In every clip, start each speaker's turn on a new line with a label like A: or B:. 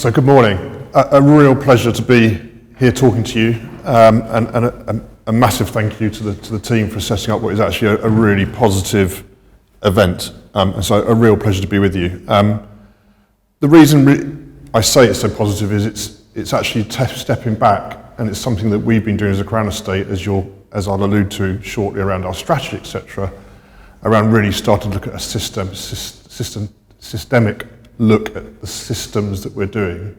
A: So good morning. A real pleasure to be here talking to you, and a massive thank you to the team for setting up what is actually a really positive event. And so a real pleasure to be with you. The reason I say it's so positive is it's actually stepping back, and it's something that we've been doing as a Crown Estate, as I'll allude to shortly around our strategy, etc., around really starting to look at a systemic look at the systems that we're doing.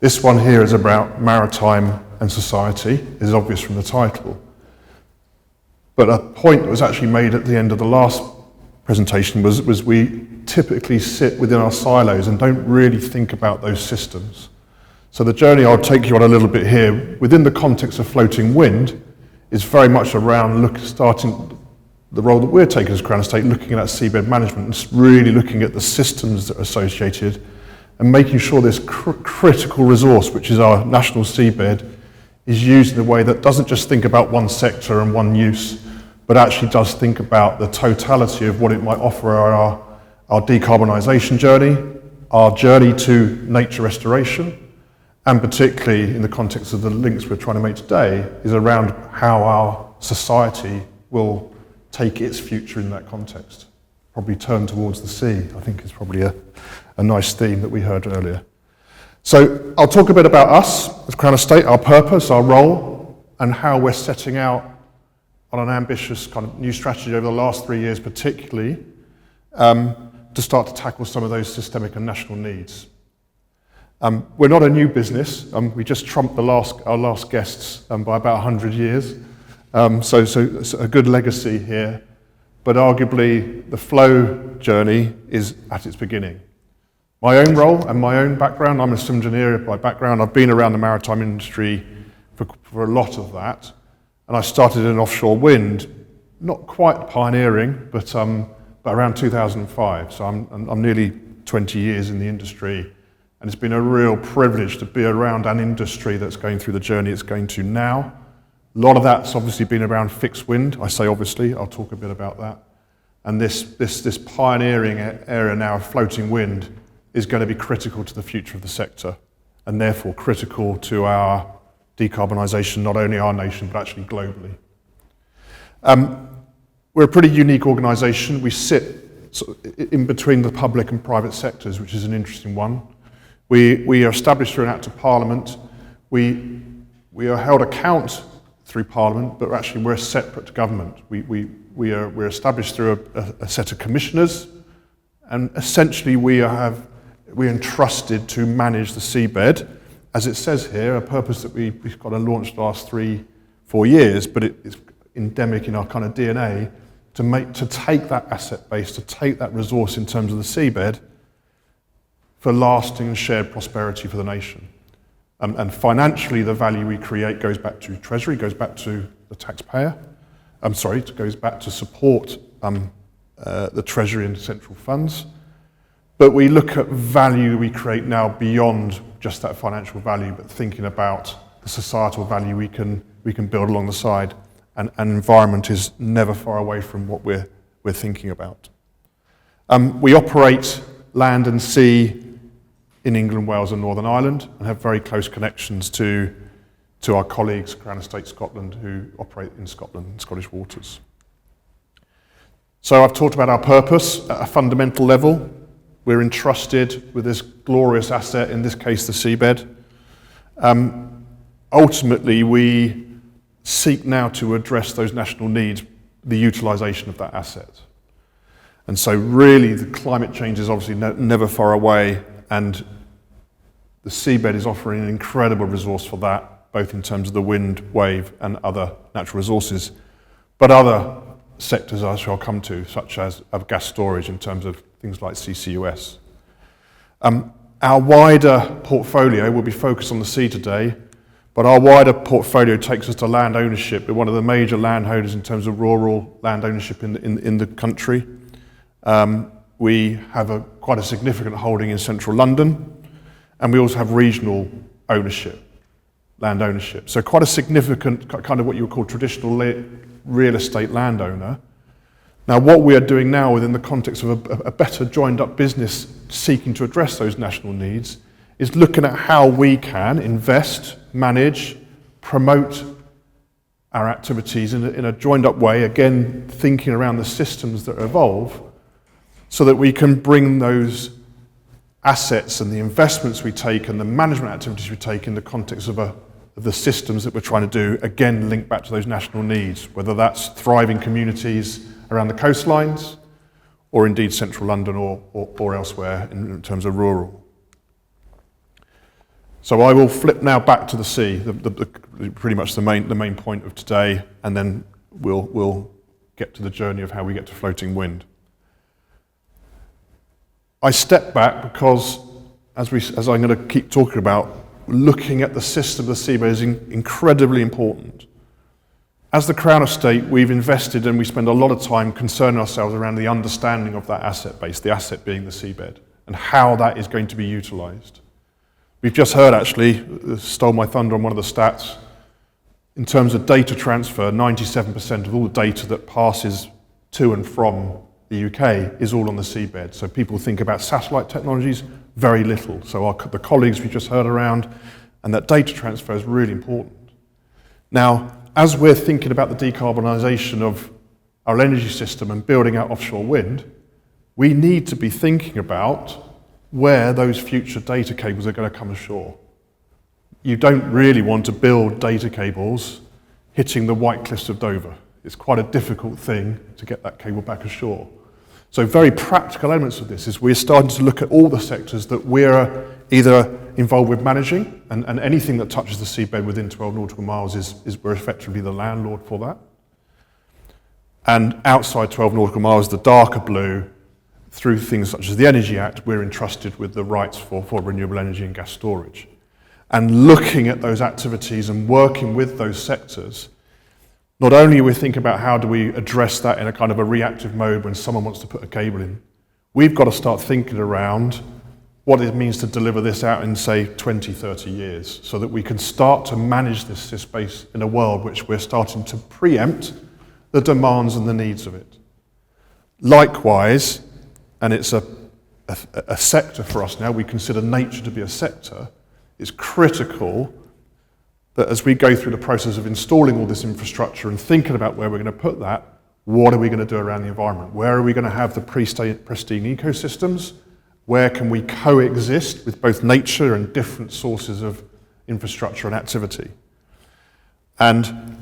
A: This one here is about maritime and society, is obvious from the title. But a point that was actually made at the end of the last presentation was we typically sit within our silos and don't really think about those systems. So the journey I'll take you on a little bit here, within the context of floating wind, is very much around starting the role that we're taking as Crown Estate, looking at that seabed management and really looking at the systems that are associated and making sure this critical resource, which is our national seabed, is used in a way that doesn't just think about one sector and one use, but actually does think about the totality of what it might offer our decarbonisation journey, our journey to nature restoration, and particularly in the context of the links we're trying to make today, is around how our society will take its future in that context. Probably turn towards the sea, I think is probably a nice theme that we heard earlier. So I'll talk a bit about us as Crown Estate, our purpose, our role, and how we're setting out on an ambitious kind of new strategy over the last 3 years particularly, to start to tackle some of those systemic and national needs. We're not a new business. We just trumped our last guests by about 100 years. So a good legacy here, but arguably the flow journey is at its beginning. My own role and my own background, I'm a civil engineer by background. I've been around the maritime industry for a lot of that, and I started in offshore wind, not quite pioneering, but around 2005. So I'm nearly 20 years in the industry, and it's been a real privilege to be around an industry that's going through the journey it's going to now. A lot of that's obviously been around fixed wind. I say obviously, I'll talk a bit about that. And this pioneering area now of floating wind is going to be critical to the future of the sector, and therefore critical to our decarbonisation, not only our nation, but actually globally. We're a pretty unique organisation. We sit in between the public and private sectors, which is an interesting one. We are established through an Act of Parliament. We are held account through Parliament, but actually we're separate to government. We're established through a set of commissioners, and essentially we're entrusted to manage the seabed, as it says here, a purpose that we've got to launch the last 3-4 years, but it's endemic in our kind of DNA, to take that asset base, to take that resource in terms of the seabed for lasting and shared prosperity for the nation. And financially, the value we create goes back to Treasury, goes back to the taxpayer. It goes back to support the Treasury and central funds. But we look at value we create now beyond just that financial value, but thinking about the societal value we can build along the side. And environment is never far away from what we're thinking about. We operate land and sea in England, Wales and Northern Ireland, and have very close connections to our colleagues, Crown Estate Scotland, who operate in Scotland and Scottish waters. So I've talked about our purpose at a fundamental level. We're entrusted with this glorious asset, in this case the seabed. Ultimately, we seek now to address those national needs, the utilisation of that asset. And so really the climate change is obviously never far away, and the seabed is offering an incredible resource for that, both in terms of the wind, wave and other natural resources, but other sectors I shall come to, such as gas storage in terms of things like CCUS. Our wider portfolio will be focused on the sea today, but our wider portfolio takes us to land ownership. We're one of the major landholders in terms of rural land ownership in the country. We have quite a significant holding in central London, and we also have regional ownership, land ownership. So quite a significant kind of what you would call traditional real estate landowner. Now what we are doing now within the context of a better joined up business seeking to address those national needs is looking at how we can invest, manage, promote our activities in a joined up way, again thinking around the systems that evolve, so that we can bring those assets and the investments we take and the management activities we take in the context of the systems that we're trying to do, again link back to those national needs, whether that's thriving communities around the coastlines or indeed central London or elsewhere in terms of rural. So I will flip now back to the sea, pretty much the main point of today, and then we'll get to the journey of how we get to floating wind. I step back because, as I'm going to keep talking about, looking at the system of the seabed is incredibly important. As the Crown Estate, we've invested and we spend a lot of time concerning ourselves around the understanding of that asset base, the asset being the seabed, and how that is going to be utilised. We've just heard, actually, stole my thunder on one of the stats, in terms of data transfer, 97% of all the data that passes to and from the UK is all on the seabed. So people think about satellite technologies, very little. So the colleagues we just heard around, and that data transfer is really important. Now, as we're thinking about the decarbonisation of our energy system and building out offshore wind, we need to be thinking about where those future data cables are going to come ashore. You don't really want to build data cables hitting the White Cliffs of Dover. It's quite a difficult thing to get that cable back ashore. So very practical elements of this is we're starting to look at all the sectors that we're either involved with managing, and anything that touches the seabed within 12 nautical miles is we're effectively the landlord for that. And outside 12 nautical miles, the darker blue, through things such as the Energy Act, we're entrusted with the rights for renewable energy and gas storage. And looking at those activities and working with those sectors, not only are we thinking about how do we address that in a kind of a reactive mode when someone wants to put a cable in, we've got to start thinking around what it means to deliver this out in, say, 20, 30 years, so that we can start to manage this space in a world which we're starting to preempt the demands and the needs of it. Likewise, and it's a sector for us now, we consider nature to be a sector, it's critical that as we go through the process of installing all this infrastructure and thinking about where we're going to put that, what are we going to do around the environment? Where are we going to have the pristine ecosystems? Where can we coexist with both nature and different sources of infrastructure and activity? And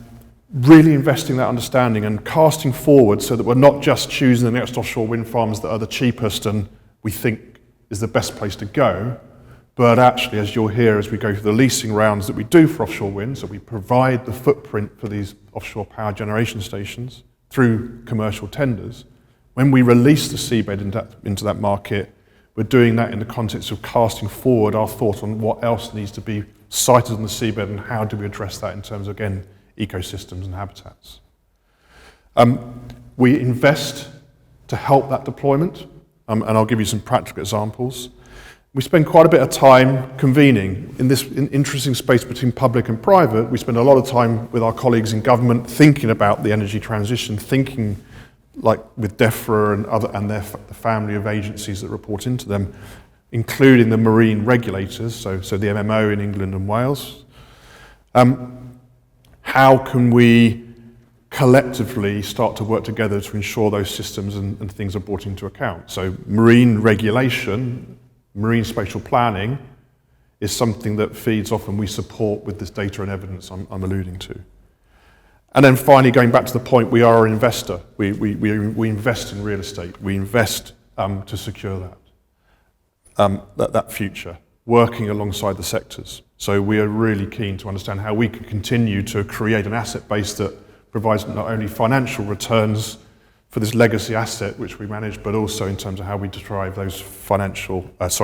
A: really investing that understanding and casting forward so that we're not just choosing the next offshore wind farms that are the cheapest and we think is the best place to go, but actually, as you'll hear as we go through the leasing rounds that we do for offshore wind, so we provide the footprint for these offshore power generation stations through commercial tenders, when we release the seabed into that market, we're doing that in the context of casting forward our thought on what else needs to be sited on the seabed and how do we address that in terms of, again, ecosystems and habitats. We invest to help that deployment, and I'll give you some practical examples. We spend quite a bit of time convening in this interesting space between public and private. We spend a lot of time with our colleagues in government thinking about the energy transition, thinking like with DEFRA and the family of agencies that report into them, including the marine regulators, so the MMO in England and Wales. How can we collectively start to work together to ensure those systems and things are brought into account? So marine regulation, marine spatial planning is something that feeds off and we support with this data and evidence I'm alluding to. And then finally, going back to the point, we are an investor. We invest in real estate. We invest to secure that future, working alongside the sectors. So we are really keen to understand how we can continue to create an asset base that provides not only financial returns for this legacy asset which we manage, but also in terms of how we derive those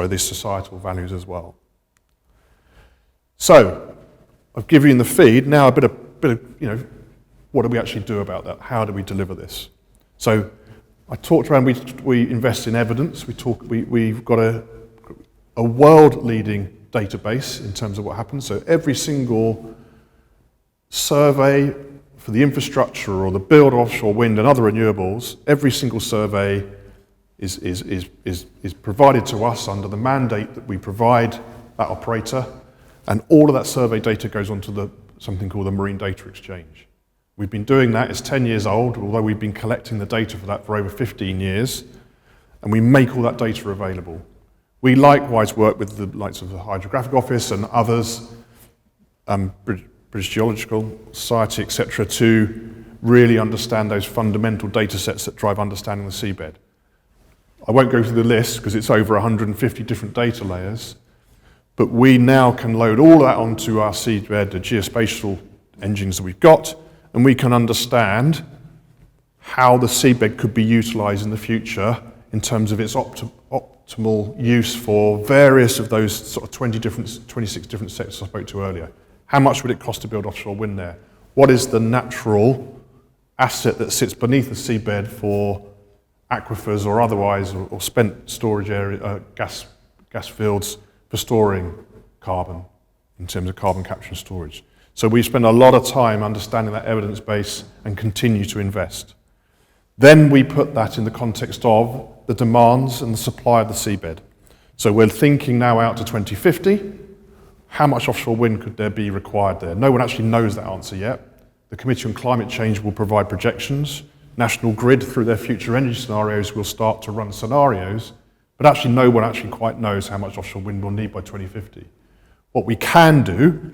A: these societal values as well. So I've given you in the feed now a bit of what do we actually do about that? How do we deliver this? So I talked around, we invest in evidence. We've got a world-leading database in terms of what happens. So every single survey for the infrastructure or the build of offshore wind and other renewables, every single survey is provided to us under the mandate that we provide that operator, and all of that survey data goes onto something called the Marine Data Exchange. We've been doing that, it's 10 years old, although we've been collecting the data for that for over 15 years, and we make all that data available. We likewise work with the likes of the Hydrographic Office and others, British Geological Society, etc., to really understand those fundamental data sets that drive understanding the seabed. I won't go through the list because it's over 150 different data layers, but we now can load all that onto our seabed, the geospatial engines that we've got, and we can understand how the seabed could be utilised in the future in terms of its optimal use for various of those sort of 26 different sectors I spoke to earlier. How much would it cost to build offshore wind there? What is the natural asset that sits beneath the seabed for aquifers or otherwise, or spent storage area, gas fields for storing carbon in terms of carbon capture and storage? So we spend a lot of time understanding that evidence base and continue to invest. Then we put that in the context of the demands and the supply of the seabed. So we're thinking now out to 2050, how much offshore wind could there be required there? No one actually knows that answer yet. The Committee on Climate Change will provide projections. National Grid, through their future energy scenarios, will start to run scenarios, but actually no one actually quite knows how much offshore wind we'll need by 2050. What we can do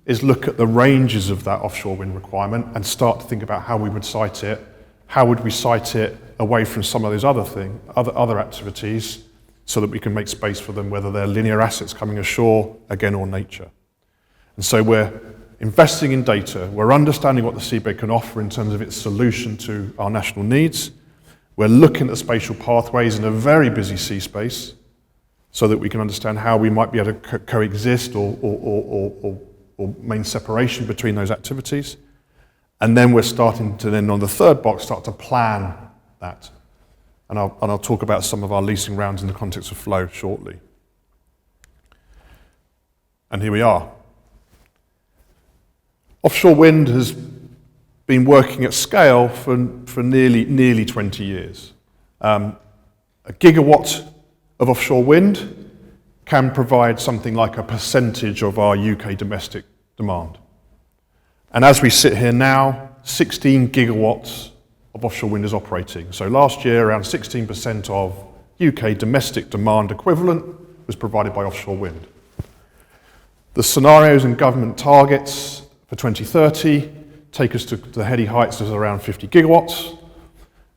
A: is look at the ranges of that offshore wind requirement and start to think about how we would site it. How would we site it away from some of those other activities, so that we can make space for them, whether they're linear assets coming ashore, again, or nature. And so we're investing in data, we're understanding what the seabed can offer in terms of its solution to our national needs. We're looking at spatial pathways in a very busy sea space, so that we can understand how we might be able to coexist or main separation between those activities. And then we're starting to then, on the third box, start to plan that. And I'll talk about some of our leasing rounds in the context of flow shortly. And here we are. Offshore wind has been working at scale for nearly 20 years. A gigawatt of offshore wind can provide something like a percentage of our UK domestic demand. And as we sit here now, 16 gigawatts of offshore wind is operating. So last year, around 16% of UK domestic demand equivalent was provided by offshore wind. The scenarios and government targets for 2030 take us to the heady heights of around 50 gigawatts,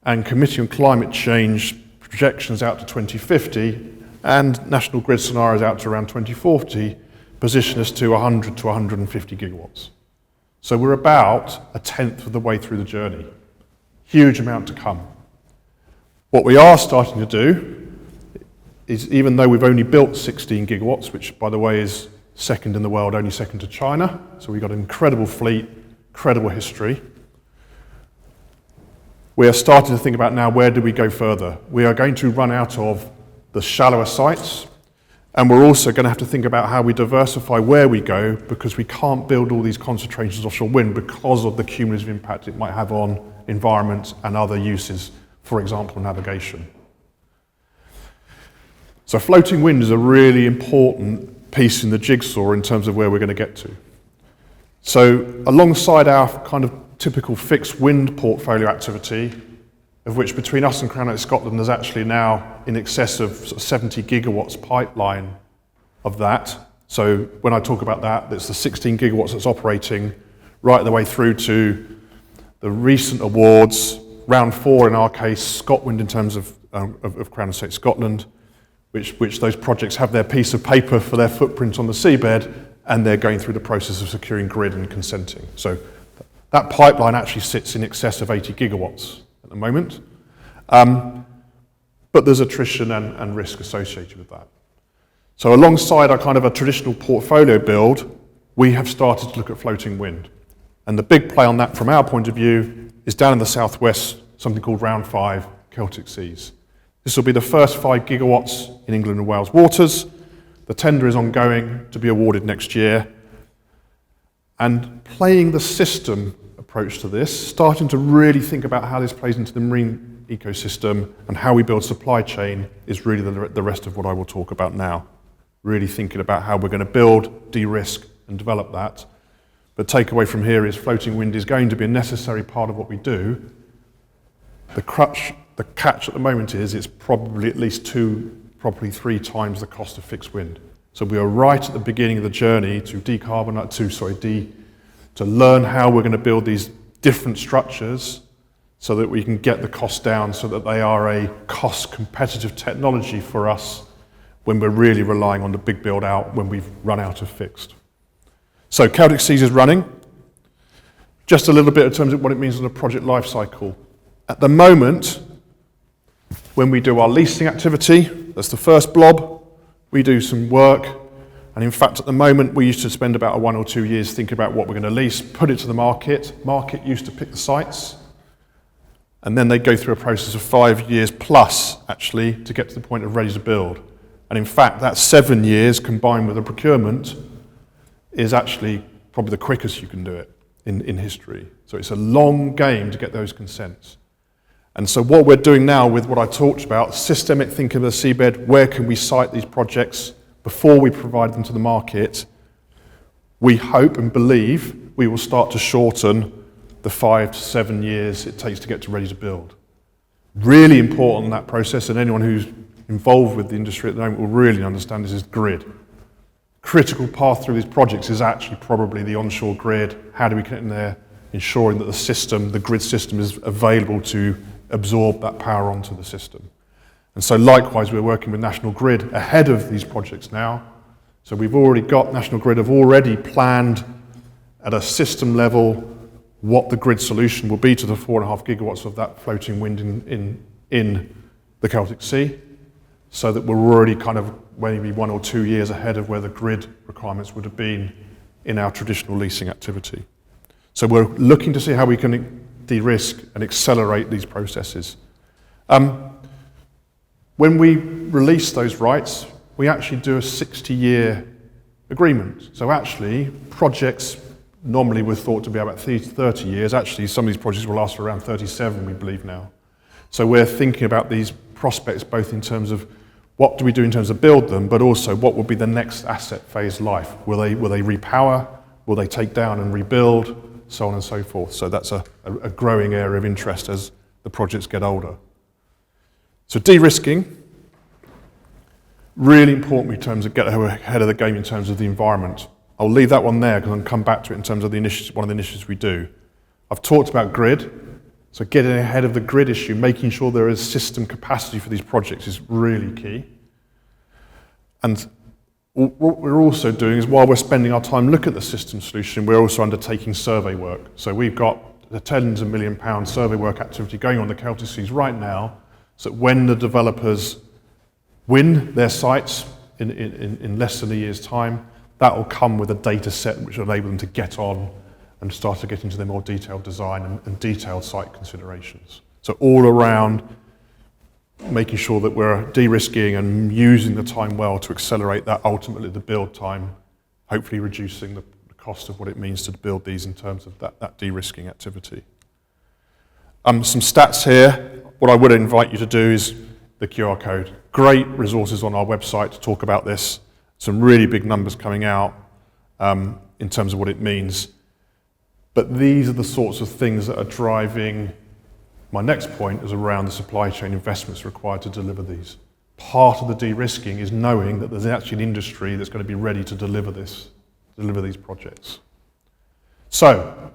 A: and Committee on Climate Change projections out to 2050 and National Grid scenarios out to around 2040 position us to 100 to 150 gigawatts. So we're about a tenth of the way through the journey. Huge amount to come. What we are starting to do is, even though we've only built 16 gigawatts, which by the way is second in the world, only second to China, so we've got an incredible fleet, incredible history, we are starting to think about now, where do we go further? We are going to run out of the shallower sites, and we're also going to have to think about how we diversify where we go, because we can't build all these concentrations of offshore wind because of the cumulative impact it might have on environment and other uses, for example, navigation. So floating wind is a really important piece in the jigsaw in terms of where we're going to get to. So alongside our kind of typical fixed wind portfolio activity, of which between us and Crown Scotland there's actually now in excess of, sort of 70 gigawatts pipeline of that. So when I talk about that, it's the 16 gigawatts that's operating right the way through to the recent awards, round 4 in our case, ScotWind in terms of Crown Estate Scotland, which those projects have their piece of paper for their footprint on the seabed, and they're going through the process of securing grid and consenting. So that pipeline actually sits in excess of 80 gigawatts at the moment. But there's attrition and risk associated with that. So alongside our kind of a traditional portfolio build, we have started to look at floating wind. And the big play on that from our point of view is down in the southwest, something called Round 5 Celtic Seas. This will be the first 5 gigawatts in England and Wales waters. The tender is ongoing to be awarded next year. And playing the system approach to this, starting to really think about how this plays into the marine ecosystem and how we build supply chain, is really the rest of what I will talk about now. really thinking about how we're going to build, de-risk and develop that. But takeaway from here is floating wind is going to be a necessary part of what we do. The catch at the moment is it's probably at least 2, probably 3 times the cost of fixed wind. So we are right at the beginning of the journey to to learn how we're going to build these different structures so that we can get the cost down so that they are a cost competitive technology for us when we're really relying on the big build out when we've run out of fixed. So Celtic Seas is running. Just a little bit in terms of what it means on a project life cycle. At the moment, when we do our leasing activity, that's the first blob, we do some work. And in fact, at the moment, we used to spend about 1 or 2 years thinking about what we're going to lease, put it to the market. Market used to pick the sites. And then they go through a process of 5 years plus, actually, to get to the point of ready to build. And in fact, that 7 years combined with a procurement is actually probably the quickest you can do it in history. So it's a long game to get those consents. And so what we're doing now with what I talked about, systemic thinking of the seabed, where can we site these projects before we provide them to the market, we hope and believe we will start to shorten the 5 to 7 years it takes to get to ready to build. Really important in that process, and anyone who's involved with the industry at the moment will really understand this, is grid. Critical path through these projects is actually probably the onshore grid. How do we get in there, ensuring that the grid system is available to absorb that power onto the system. And so likewise, we're working with National Grid ahead of these projects now. So we've already got, National Grid have already planned at a system level what the grid solution will be to the 4.5 gigawatts of that floating wind in the Celtic Sea, so that we're already kind of maybe 1 or 2 years ahead of where the grid requirements would have been in our traditional leasing activity. So we're looking to see how we can de-risk and accelerate these processes. When we release those rights, we actually do a 60-year agreement. So actually, projects normally were thought to be about 30 years. Actually, some of these projects will last for around 37, we believe now. So we're thinking about these prospects both in terms of what do we do in terms of build them, but also what will be the next asset phase life. Will they repower? Will they take down and rebuild? So on and so forth. So that's a growing area of interest as the projects get older. So de-risking, really important in terms of get ahead of the game in terms of the environment. I'll leave that one there because I'll come back to it in terms of the initiatives, one of the initiatives we do. I've talked about grid. So getting ahead of the grid issue, making sure there is system capacity for these projects is really key. And what we're also doing is, while we're spending our time looking at the system solution, we're also undertaking survey work. So we've got the tens of £1 million survey work activity going on the Celtic Seas right now, so that when the developers win their sites in less than a year's time, that will come with a data set which will enable them to get on and start to get into their more detailed design and detailed site considerations. So all around making sure that we're de-risking and using the time well to accelerate that, ultimately the build time, hopefully reducing the cost of what it means to build these in terms of that de-risking activity. Some stats here. What I would invite you to do is the QR code. Great resources on our website to talk about this. Some really big numbers coming out in terms of what it means. But these are the sorts of things that are driving. My next point is around the supply chain investments required to deliver these. Part of the de-risking is knowing that there's actually an industry that's going to be ready to deliver these projects. So,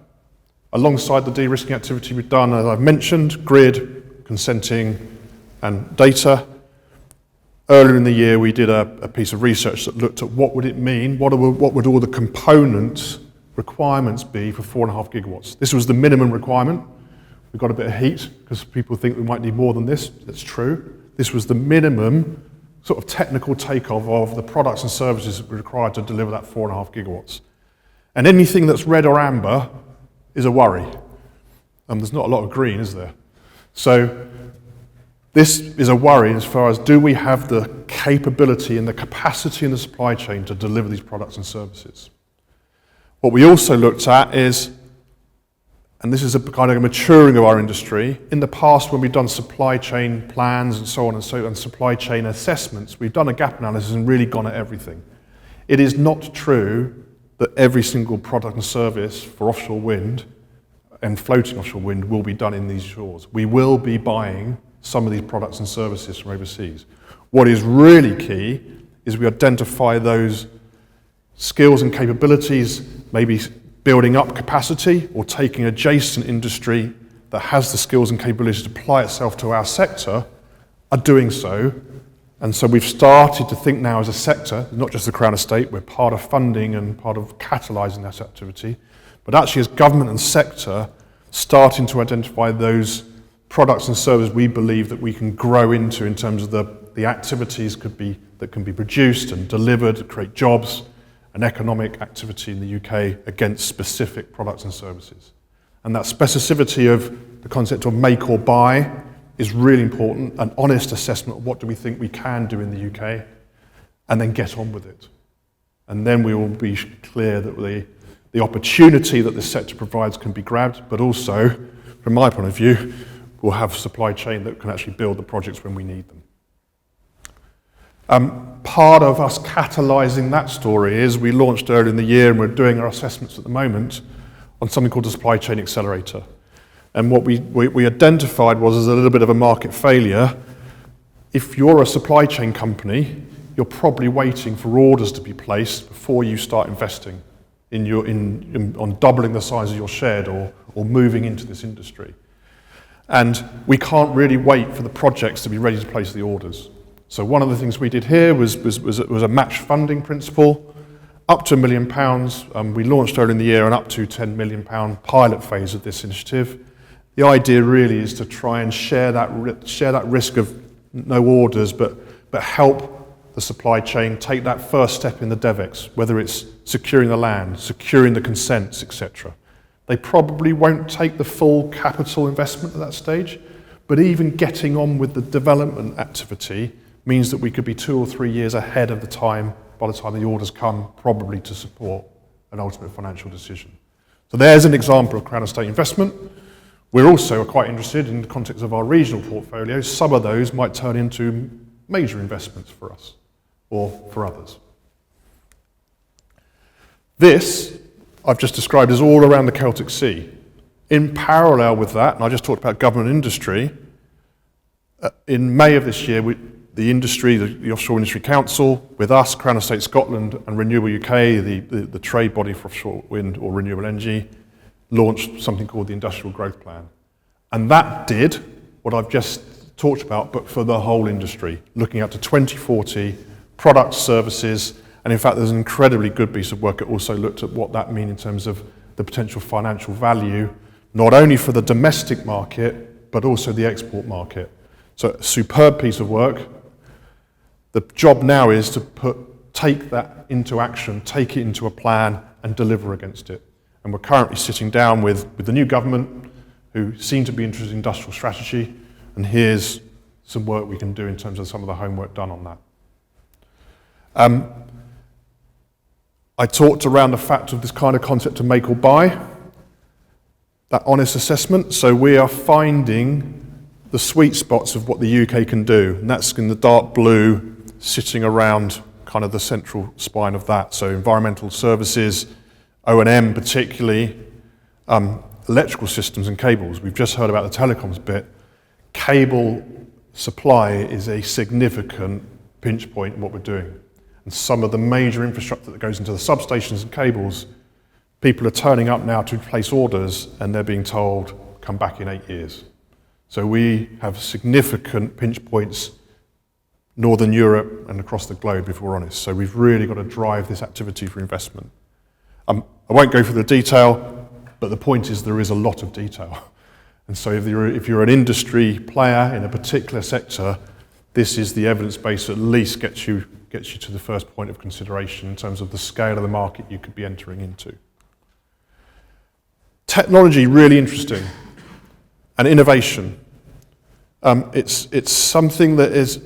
A: alongside the de-risking activity we've done, as I've mentioned, grid, consenting, and data. Earlier in the year, we did a piece of research that looked at what would it mean, what would all the component requirements be for 4.5 gigawatts. This was the minimum requirement. We got a bit of heat because people think we might need more than this. That's true. This was the minimum sort of technical takeoff of the products and services that were required to deliver that 4.5 gigawatts. And anything that's red or amber is a worry. There's not a lot of green, is there? So this is a worry as far as, do we have the capability and the capacity in the supply chain to deliver these products and services? What we also looked at is and this is a kind of a maturing of our industry. In the past, when we've done supply chain plans and so on and supply chain assessments, we've done a gap analysis and really gone at everything. It is not true that every single product and service for offshore wind and floating offshore wind will be done in these shores. We will be buying some of these products and services from overseas. What is really key is we identify those skills and capabilities, maybe building up capacity or taking adjacent industry that has the skills and capabilities to apply itself to our sector, are doing so. And so we've started to think now as a sector, not just the Crown Estate, we're part of funding and part of catalysing that activity, but actually as government and sector, starting to identify those products and services we believe that we can grow into in terms of the activities that can be produced and delivered, create jobs and economic activity in the UK against specific products and services. And that specificity of the concept of make or buy is really important, an honest assessment of what do we think we can do in the UK, and then get on with it. And then we will be clear that the opportunity that this sector provides can be grabbed, but also, from my point of view, we'll have supply chain that can actually build the projects when we need them. Part of us catalysing that story is we launched earlier in the year, and we're doing our assessments at the moment on something called the Supply Chain Accelerator. And what we identified was as a little bit of a market failure. If you're a supply chain company, you're probably waiting for orders to be placed before you start investing on doubling the size of your shed or moving into this industry. And we can't really wait for the projects to be ready to place the orders. So one of the things we did here was a match funding principle, up to £1 million. We launched earlier in the year an up to £10 million pilot phase of this initiative. The idea really is to try and share that risk of no orders, but help the supply chain take that first step in the DevEx, whether it's securing the land, securing the consents, etc. They probably won't take the full capital investment at that stage, but even getting on with the development activity means that we could be 2 or 3 years ahead of the time by the time the orders come, probably to support an ultimate financial decision. So there's an example of Crown Estate investment. We're also quite interested in the context of our regional portfolio. Some of those might turn into major investments for us or for others. This, I've just described, is all around the Celtic Sea. In parallel with that, and I just talked about government and industry, in May of this year, the Offshore Industry Council, with us, Crown Estate Scotland and Renewable UK, the trade body for offshore wind or renewable energy, launched something called the Industrial Growth Plan. And that did what I've just talked about, but for the whole industry, looking out to 2040, products, services, and in fact there's an incredibly good piece of work that also looked at what that means in terms of the potential financial value, not only for the domestic market, but also the export market. So a superb piece of work. The job now is to take that into action, take it into a plan and deliver against it. And we're currently sitting down with the new government who seem to be interested in industrial strategy, and here's some work we can do in terms of some of the homework done on that. I talked around the fact of this kind of concept of make or buy, that honest assessment. So we are finding the sweet spots of what the UK can do, and that's in the dark blue sitting around kind of the central spine of that. So environmental services, O&M particularly, electrical systems and cables. We've just heard about the telecoms bit. Cable supply is a significant pinch point in what we're doing. And some of the major infrastructure that goes into the substations and cables, people are turning up now to place orders and they're being told, come back in 8 years. So we have significant pinch points, Northern Europe and across the globe, if we're honest. So we've really got to drive this activity for investment. I won't go through the detail, but the point is there is a lot of detail. And so if you're an industry player in a particular sector, this is the evidence base that at least gets you to the first point of consideration in terms of the scale of the market you could be entering into. Technology, really interesting. And innovation. It's something that is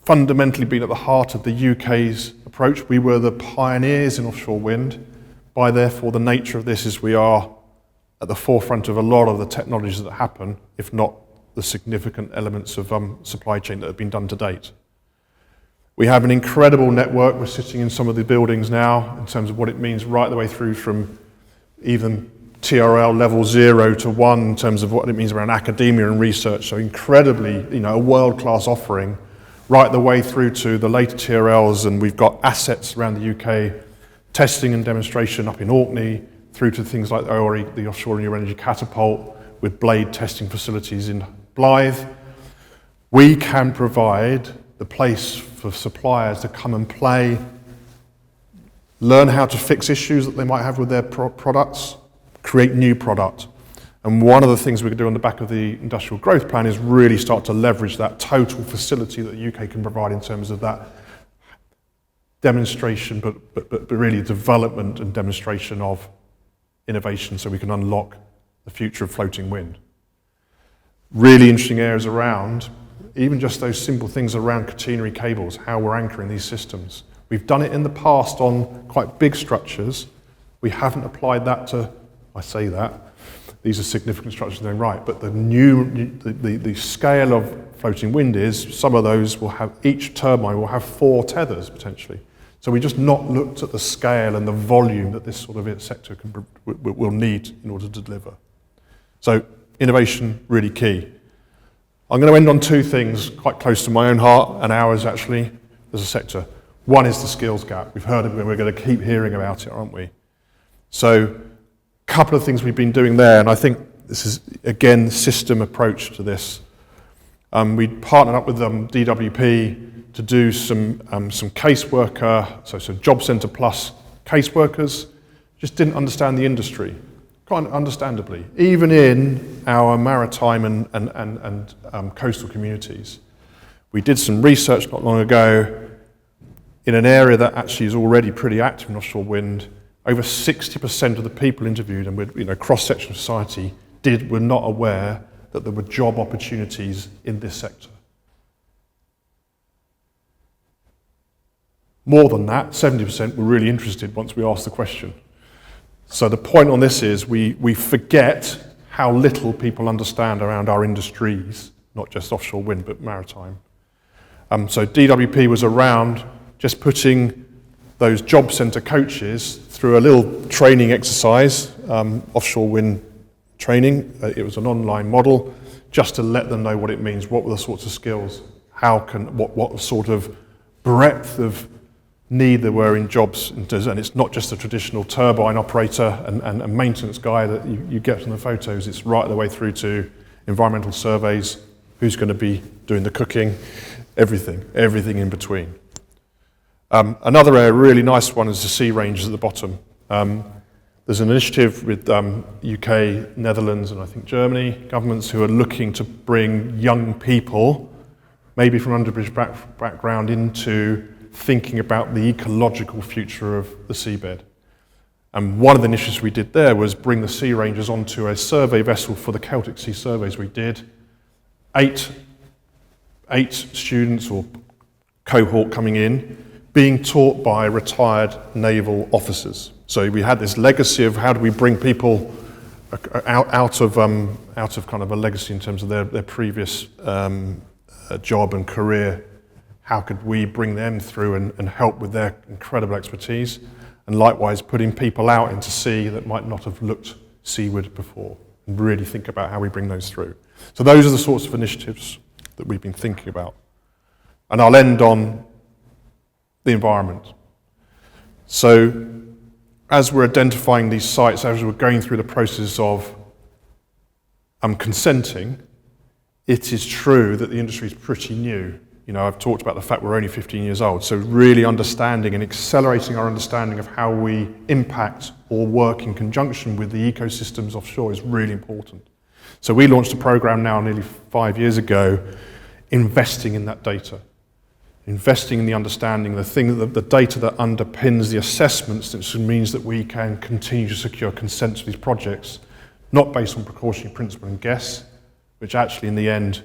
A: fundamentally been at the heart of the UK's approach. We were the pioneers in offshore wind. By therefore, the nature of this is we are at the forefront of a lot of the technologies that happen, if not the significant elements of supply chain that have been done to date. We have an incredible network. We're sitting in some of the buildings now in terms of what it means right the way through from even TRL level 0 to 1 in terms of what it means around academia and research. So incredibly, a world-class offering right the way through to the later TRLs, and we've got assets around the UK, testing and demonstration up in Orkney, through to things like the Offshore New Energy Catapult with blade testing facilities in Blythe. We can provide the place for suppliers to come and play, learn how to fix issues that they might have with their products, create new product. And one of the things we can do on the back of the industrial growth plan is really start to leverage that total facility that the UK can provide in terms of that demonstration, but really development and demonstration of innovation so we can unlock the future of floating wind. Really interesting areas around, even just those simple things around catenary cables, how we're anchoring these systems. We've done it in the past on quite big structures. We haven't applied that to, I say that, these are significant structures in their own right, but the scale of floating wind is, some of those will have, each turbine will have 4 tethers potentially. So we just not looked at the scale and the volume that this sort of sector will need in order to deliver. So innovation, really key. I'm going to end on 2 things quite close to my own heart and ours actually as a sector. One is the skills gap. We've heard of it, we're going to keep hearing about it, aren't we? So a couple of things we've been doing there, and I think this is, again, system approach to this. We partnered up with DWP to do some caseworker, so Job Centre Plus caseworkers, just didn't understand the industry, quite understandably, even in our maritime and coastal communities. We did some research not long ago in an area that actually is already pretty active in offshore wind. Over 60% of the people interviewed, and with cross-section of society, were not aware that there were job opportunities in this sector. More than that, 70% were really interested once we asked the question. So the point on this is we forget how little people understand around our industries, not just offshore wind, but maritime. So DWP was around just putting those job centre coaches through a little training exercise, offshore wind training. It was an online model, just to let them know what it means, what were the sorts of skills, what sort of breadth of need there were in jobs, and it's not just a traditional turbine operator and maintenance guy that you get from the photos. It's right the way through to environmental surveys, who's going to be doing the cooking, everything in between. Another area, really nice one, is the sea ranges at the bottom. There's an initiative with UK, Netherlands, and I think Germany governments who are looking to bring young people, maybe from underprivileged background, into thinking about the ecological future of the seabed. And one of the initiatives we did there was bring the sea rangers onto a survey vessel for the Celtic Sea surveys we did. Eight students or cohort coming in, being taught by retired naval officers. So we had this legacy of how do we bring people out of kind of a legacy in terms of their previous job and career. How could we bring them through and help with their incredible expertise? And likewise, putting people out into sea that might not have looked seaward before, and really think about how we bring those through. So those are the sorts of initiatives that we've been thinking about. And I'll end on the environment. So as we're identifying these sites, as we're going through the process of consenting, it is true that the industry is pretty new. I've talked about the fact we're only 15 years old, so really understanding and accelerating our understanding of how we impact or work in conjunction with the ecosystems offshore is really important. So we launched a program now nearly 5 years ago, investing in that data, investing in the understanding, the data that underpins the assessments, that means that we can continue to secure consent to these projects, not based on precautionary principle and guess, which actually in the end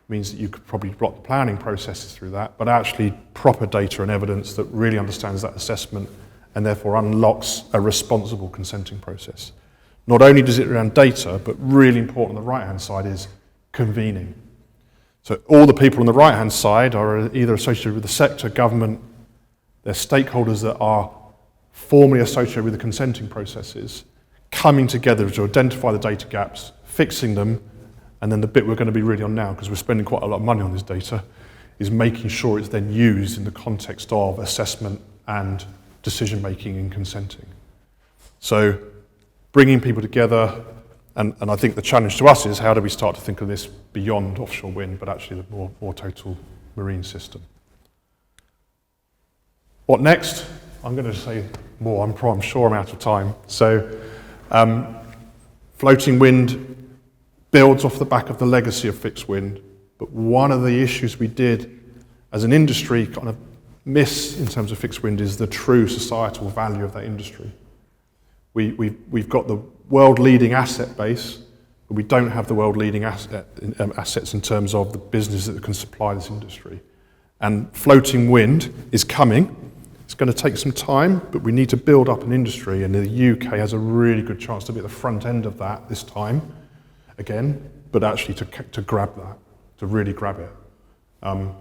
A: means that you could probably block the planning processes through that, but actually proper data and evidence that really understands that assessment and therefore unlocks a responsible consenting process. Not only does it around data, but really important on the right-hand side is convening. So all the people on the right-hand side are either associated with the sector, government, they're stakeholders that are formally associated with the consenting processes, coming together to identify the data gaps, fixing them, and then the bit we're going to be really on now, because we're spending quite a lot of money on this data, is making sure it's then used in the context of assessment and decision-making and consenting. So bringing people together, and I think the challenge to us is how do we start to think of this beyond offshore wind, but actually the more total marine system. What next? I'm going to say more, I'm sure I'm out of time. So floating wind builds off the back of the legacy of fixed wind, but one of the issues we did as an industry kind of miss in terms of fixed wind is the true societal value of that industry. We've got the world-leading asset base, but we don't have the world-leading assets in terms of the business that can supply this industry. And floating wind is coming. It's going to take some time, but we need to build up an industry, and the UK has a really good chance to be at the front end of that this time, again, but actually to grab that, to really grab it. And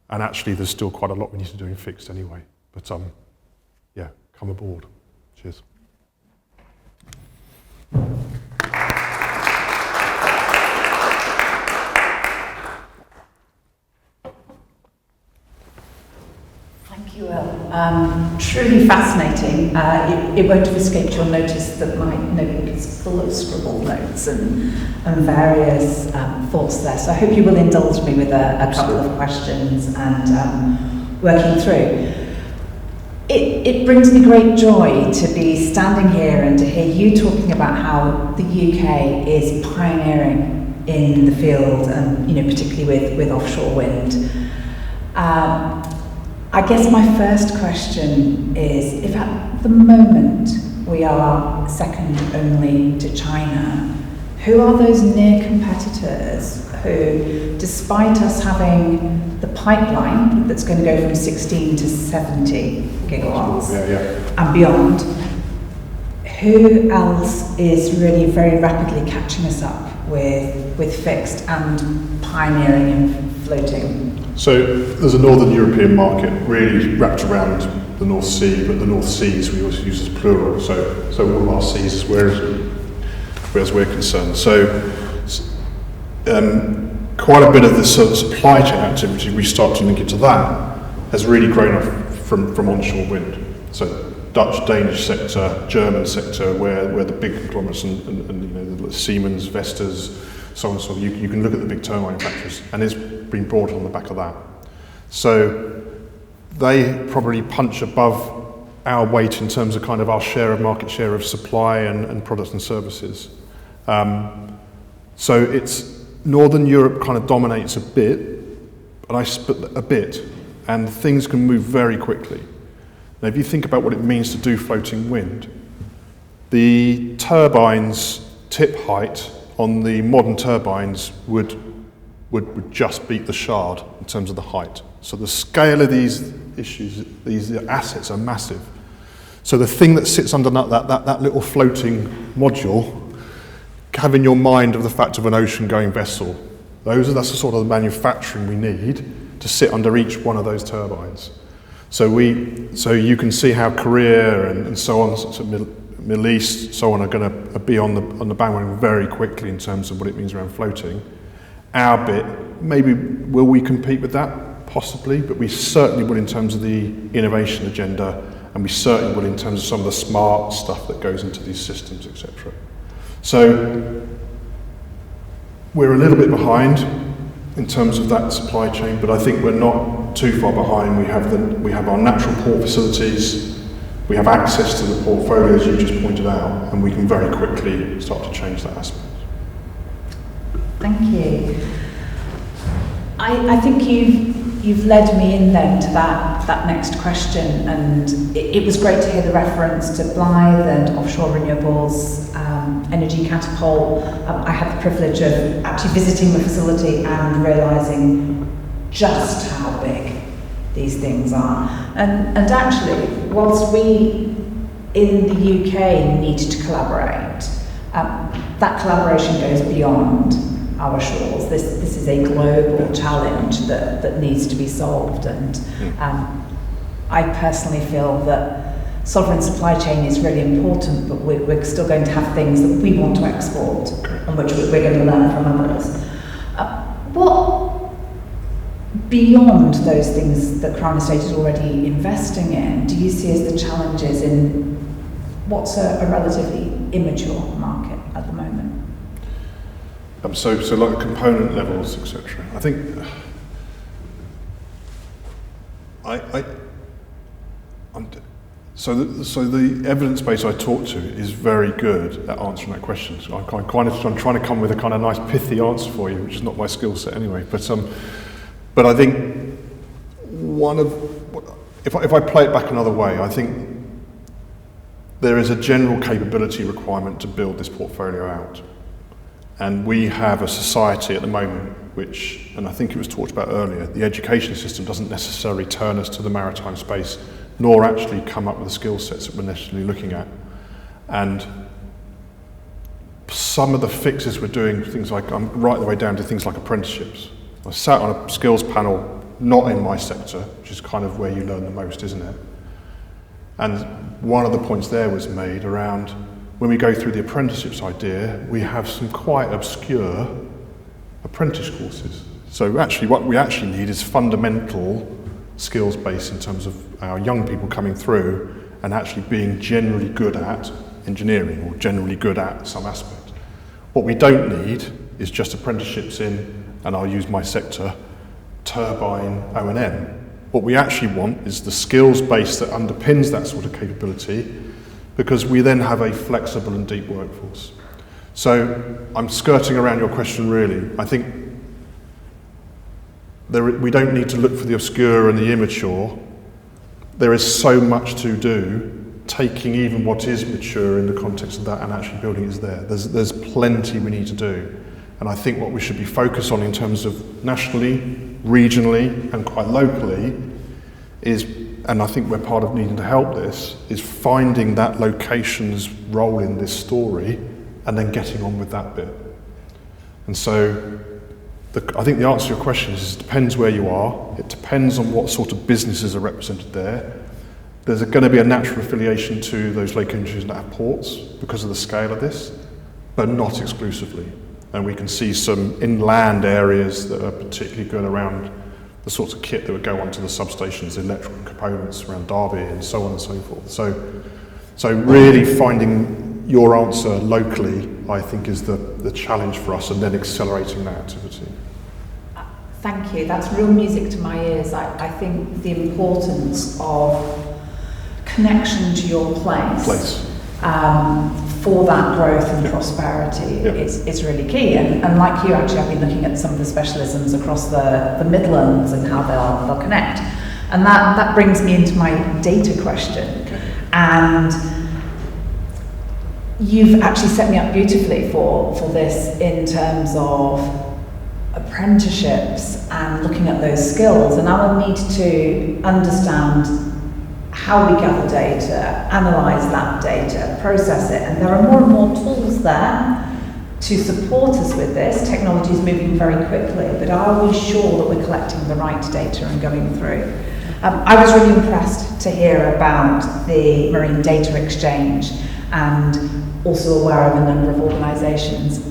A: actually there's still quite a lot we need to do in fixed anyway. But yeah, come aboard. Cheers.
B: Thank you, Will. Truly fascinating. It won't have escaped your notice that my notebook is full of scribbled notes and various thoughts there. So I hope you will indulge me with a couple of questions and working through. It brings me great joy to be standing here and to hear you talking about how the UK is pioneering in the field, and particularly with offshore wind. I guess my first question is, if at the moment we are second only to China, who are those near competitors who, despite us having the pipeline that's going to go from 16 to 70 gigawatts and beyond, who else is really very rapidly catching us up with fixed and pioneering in floating?
A: So there's a Northern European market really wrapped around the North Sea, but the North Seas we always use as plural, so all of our seas is where we're concerned. So quite a bit of this sort of supply chain activity, we start to link it to that, has really grown up from onshore wind. So Dutch, Danish sector, German sector, where the big conglomerates and the Siemens, Vestas, so on and so on. You can look at the big turbine manufacturers, and it's been brought on the back of that. So they probably punch above our weight in terms of kind of our market share of supply and products and services. So it's Northern Europe kind of dominates a bit, and things can move very quickly. Now, if you think about what it means to do floating wind, the turbines tip height on the modern turbines would just beat the Shard in terms of the height. So the scale of these issues, these assets are massive. So the thing that sits under that little floating module, have in your mind of the fact of an ocean-going vessel. That's the sort of manufacturing we need to sit under each one of those turbines. So you can see how Korea and so on, so Middle East, so on, are going to be on the bandwagon very quickly in terms of what it means around floating. Our bit, maybe will we compete with that? Possibly, but we certainly will in terms of the innovation agenda, and we certainly will in terms of some of the smart stuff that goes into these systems, etc. So we're a little bit behind in terms of that supply chain, but I think we're not too far behind. We have our natural port facilities. We have access to the portfolios you just pointed out, and we can very quickly start to change that aspect.
B: Thank you. I think you've led me in then to that next question, and it was great to hear the reference to Blythe and offshore renewables, energy catapult. I had the privilege of actually visiting the facility and realising just how big these things are. And actually, whilst we in the UK need to collaborate, that collaboration goes beyond our shores. This is a global challenge that needs to be solved, and I personally feel that sovereign supply chain is really important, but we're still going to have things that we want to export on which we're going to learn from others. What, beyond those things that Crown Estate is already investing in, do you see as the challenges in what's a relatively immature market at the moment?
A: So like component levels, etc. I think So the evidence base I talk to is very good at answering that question. So I'm trying to come with a kind of nice pithy answer for you, which is not my skill set anyway. But I think if I play it back another way, I think there is a general capability requirement to build this portfolio out. And we have a society at the moment which, and I think it was talked about earlier, the education system doesn't necessarily turn us to the maritime space, nor actually come up with the skill sets that we're necessarily looking at. And some of the fixes we're doing, things like, right the way down to things like apprenticeships. I sat on a skills panel, not in my sector, which is kind of where you learn the most, isn't it? And one of the points there was made around, when we go through the apprenticeships idea, we have some quite obscure apprentice courses. So actually what we actually need is fundamental skills base in terms of our young people coming through and actually being generally good at engineering or generally good at some aspect. What we don't need is just apprenticeships in, and I'll use my sector, turbine O&M. What we actually want is the skills base that underpins that sort of capability, because we then have a flexible and deep workforce. So I'm skirting around your question really. I think we don't need to look for the obscure and the immature. There is so much to do, taking even what is mature in the context of that and actually building it is there. There's plenty we need to do. And I think what we should be focused on in terms of nationally, regionally, and quite locally is, and I think we're part of needing to help this, is finding that location's role in this story and then getting on with that bit. And so I think the answer to your question is it depends where you are, it depends on what sort of businesses are represented there. There's going to be a natural affiliation to those locations that have ports because of the scale of this, but not exclusively. And we can see some inland areas that are particularly good around the sorts of kit that would go onto the substations, electrical components around Derby and so on and so forth. So really finding your answer locally, I think, is the challenge for us, and then accelerating that activity.
B: Thank you. That's real music to my ears. I think the importance of connection to your place. For that growth and prosperity is really key. And like you, actually, I've been looking at some of the specialisms across the Midlands and how they'll connect. And that brings me into my data question. Okay. And you've actually set me up beautifully for this in terms of apprenticeships and looking at those skills. And I will need to understand how we gather data, analyse that data, process it, and there are more and more tools there to support us with this. Technology is moving very quickly, but are we sure that we're collecting the right data and going through? I was really impressed to hear about the Marine Data Exchange, and also aware of a number of organisations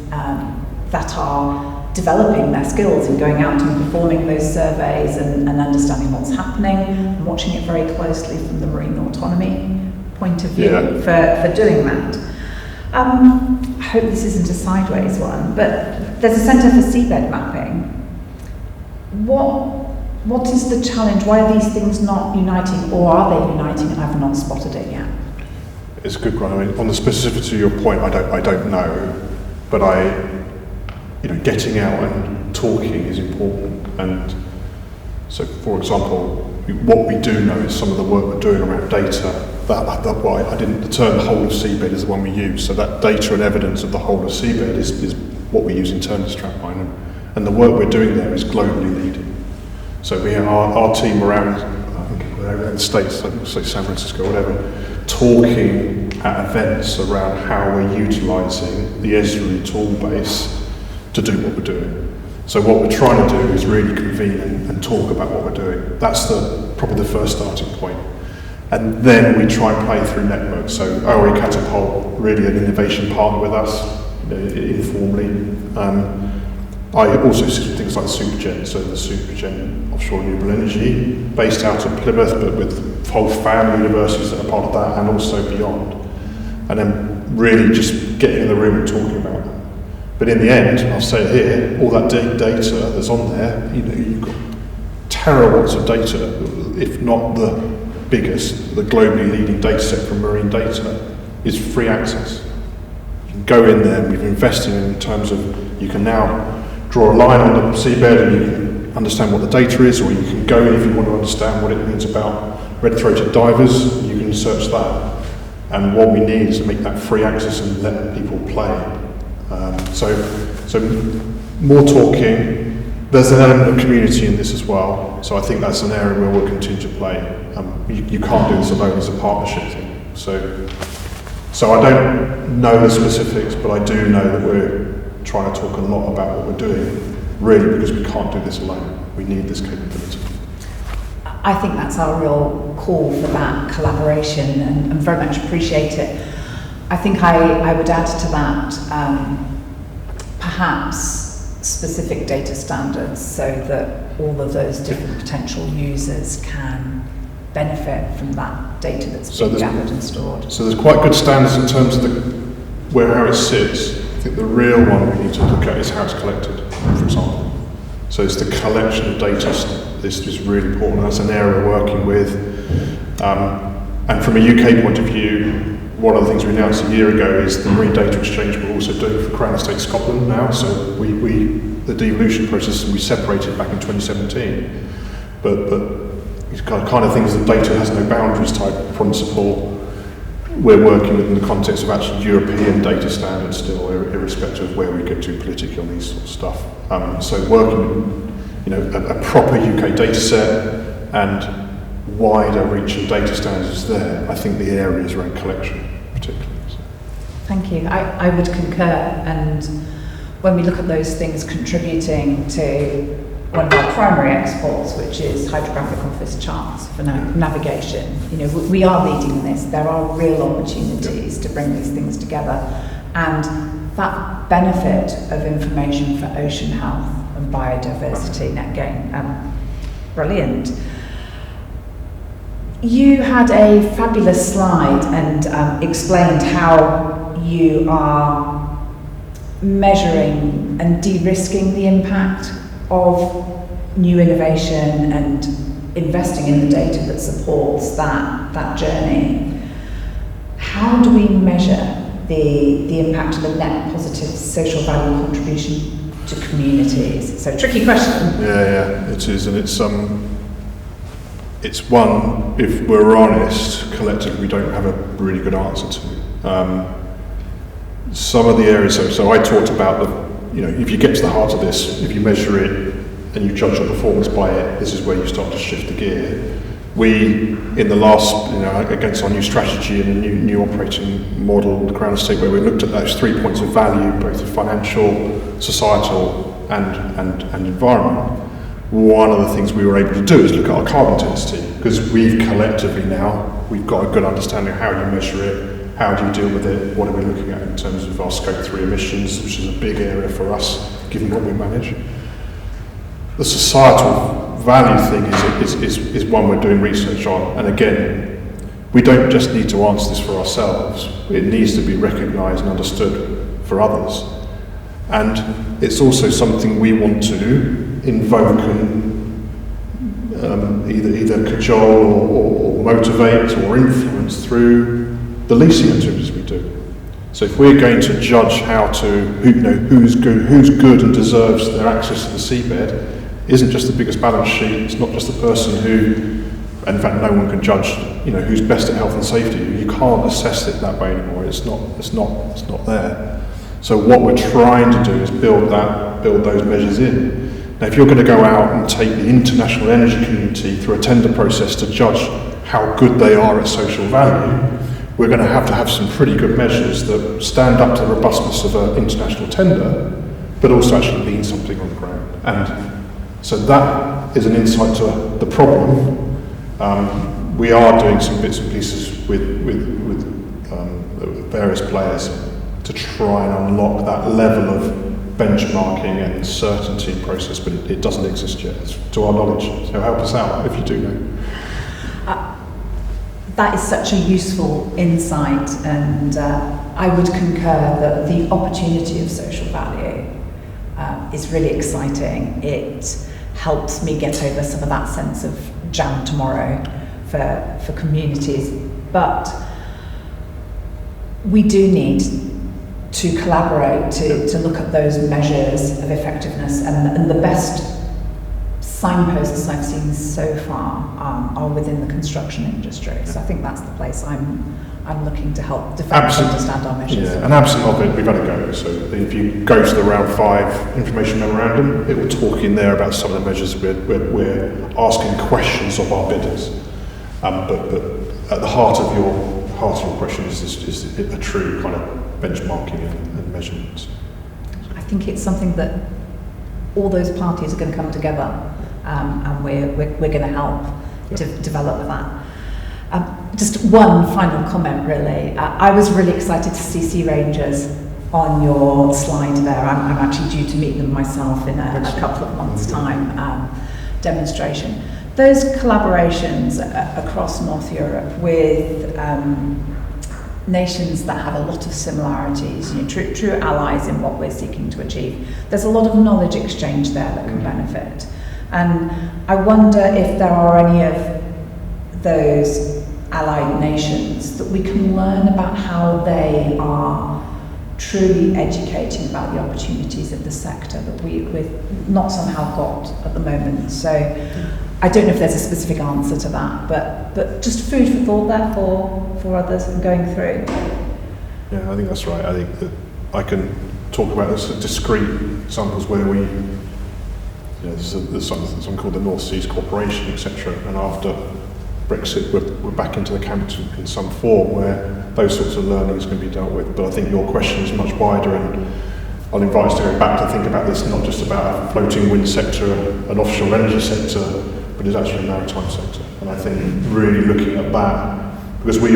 B: that are developing their skills and going out and performing those surveys and understanding what's happening and watching it very closely from the marine autonomy point of view for doing that. I hope this isn't a sideways one, but there's a Centre for Seabed Mapping. What is the challenge? Why are these things not uniting, or are they uniting and I've not spotted it yet?
A: It's a good one. I mean, on the specificity of your point, I don't know, but getting out and talking is important. And so, for example, what we do know is some of the work we're doing around data. The term whole of seabed is the one we use. So that data and evidence of the whole of seabed is what we use internally as Strapline, and the work we're doing there is globally leading. So our team around, I think it over in the States, like say San Francisco or whatever, talking at events around how we're utilising the Esri tool base to do what we're doing. So what we're trying to do is really convene and talk about what we're doing. That's probably the first starting point. And then we try and play through networks. So ORE Catapult, really an innovation partner with us, informally. I also see things like Supergen, so the Supergen Offshore Renewable Energy, based out of Plymouth, but with whole family universities that are part of that, and also beyond. And then really just getting in the room and talking about it. But in the end, I'll say it here, all that data that's on there, you've got terawatts of data, if not the biggest, the globally leading data set from marine data, is free access. You can go in there, and we've invested in terms of, you can now draw a line on the seabed and you can understand what the data is, or you can go in if you want to understand what it means about red-throated divers, you can search that. And what we need is to make that free access and let people play. So more talking. There's an element of community in this as well, so I think that's an area where we'll continue to play. You can't do this alone, it's a partnership thing. So I don't know the specifics, but I do know that we're trying to talk a lot about what we're doing, really because we can't do this alone. We need this capability.
B: I think that's our real call for that collaboration, and very much appreciate it. I think I would add to that perhaps specific data standards so that all of those different potential users can benefit from that data that's being gathered and stored.
A: So there's quite good standards in terms of how it sits. I think the real one we need to look at is how it's collected, for example. So it's the collection of data. This is really important. That's an area we're working with. And from a UK point of view, one of the things we announced a year ago is the Marine Data Exchange we're also doing for Crown Estate Scotland now. So the devolution process we separated back in 2017. But it's kind of things that data has no boundaries type principle. We're working within the context of actually European data standards still, irrespective of where we get to politically on these sort of stuff. So working, a proper UK data set and wider reaching data standards there, I think the areas around collection particularly. So.
B: Thank you. I would concur, and when we look at those things contributing to one of our primary exports, which is hydrographic office charts for navigation, we are leading this. There are real opportunities to bring these things together, and that benefit of information for ocean health and biodiversity net gain, brilliant. You had a fabulous slide and explained how you are measuring and de-risking the impact of new innovation and investing in the data that supports that journey. How do we measure the impact of the net positive social value contribution to communities? So, tricky question.
A: Yeah, it is, and it's one, if we're honest, collectively we don't have a really good answer to. Some of the areas, so I talked about if you get to the heart of this, if you measure it and you judge your performance by it, this is where you start to shift the gear. We, in the last, against our new strategy and a new operating model, the Crown Estate, where we looked at those 3 points of value, both the financial, societal and environment. One of the things we were able to do is look at our carbon intensity, because we've collectively now, we've got a good understanding of how you measure it, how do you deal with it, what are we looking at in terms of our Scope 3 emissions, which is a big area for us, given what we manage. The societal value thing is one we're doing research on, and again, we don't just need to answer this for ourselves, it needs to be recognised and understood for others. And it's also something we want to invoke and either cajole or motivate or influence through the leasing activities we do. So if we're going to judge who's good and deserves their access to the seabed, isn't just the biggest balance sheet, it's not just the person who, in fact no one can judge, who's best at health and safety. You can't assess it that way anymore, it's not there. So what we're trying to do is build those measures in. Now, if you're going to go out and take the international energy community through a tender process to judge how good they are at social value, we're going to have some pretty good measures that stand up to the robustness of an international tender, but also actually mean something on the ground. And so that is an insight to the problem. We are doing some bits and pieces with various players to try and unlock that level of benchmarking and certainty process, but it doesn't exist yet, to our knowledge. So help us out if you do know.
B: That is such a useful insight, and I would concur that the opportunity of social value is really exciting. It helps me get over some of that sense of jam tomorrow for communities, but we do need to collaborate to look at those measures of effectiveness, and the best signposts I've seen so far are within the construction industry. So I think that's the place I'm looking to help develop and understand our measures.
A: Yeah, and absent of it, we've had a go. So if you go to the round 5 information memorandum, it will talk in there about some of the measures we're asking questions of our bidders. But at the heart of your question is a true kind of benchmarking and measurements.
B: I think it's something that all those parties are going to come together, and we're going to help develop that. Just one final comment, really. I was really excited to see Sea Rangers on your slide there. I'm actually due to meet them myself in a couple of months' time demonstration. Those collaborations across North Europe with nations that have a lot of similarities, true allies in what we're seeking to achieve. There's a lot of knowledge exchange there that can benefit. And I wonder if there are any of those allied nations that we can learn about how they are truly educating about the opportunities of the sector that we've not somehow got at the moment. So I don't know if there's a specific answer to that, but just food for thought there for others going through.
A: Yeah, I think that's right. I think that I can talk about this discrete examples where we, there's something called the North Seas Cooperation, etc. And after Brexit, we're back into the camp in some form where those sorts of learnings can be dealt with. But I think your question is much wider, and I'll invite us to go back to think about this not just about a floating wind sector, an offshore energy sector, but it's actually a maritime sector. And I think really looking at that, because we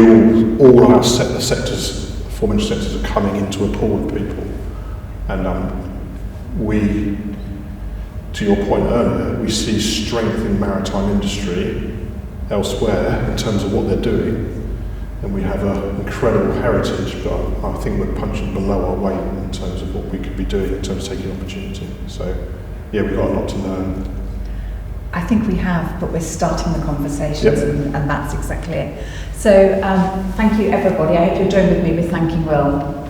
A: all our the sectors, aforementioned sectors, are coming into a pool of people, and we, to your point earlier, we see strength in maritime industry elsewhere in terms of what they're doing, and we have an incredible heritage, but I think we're punching below our weight in terms of what we could be doing in terms of taking opportunity. So yeah, we've got a lot to learn.
B: I think we have, but we're starting the conversations,
A: yep.
B: and that's exactly it. So thank you, everybody. I hope you'll join with me with thanking Will.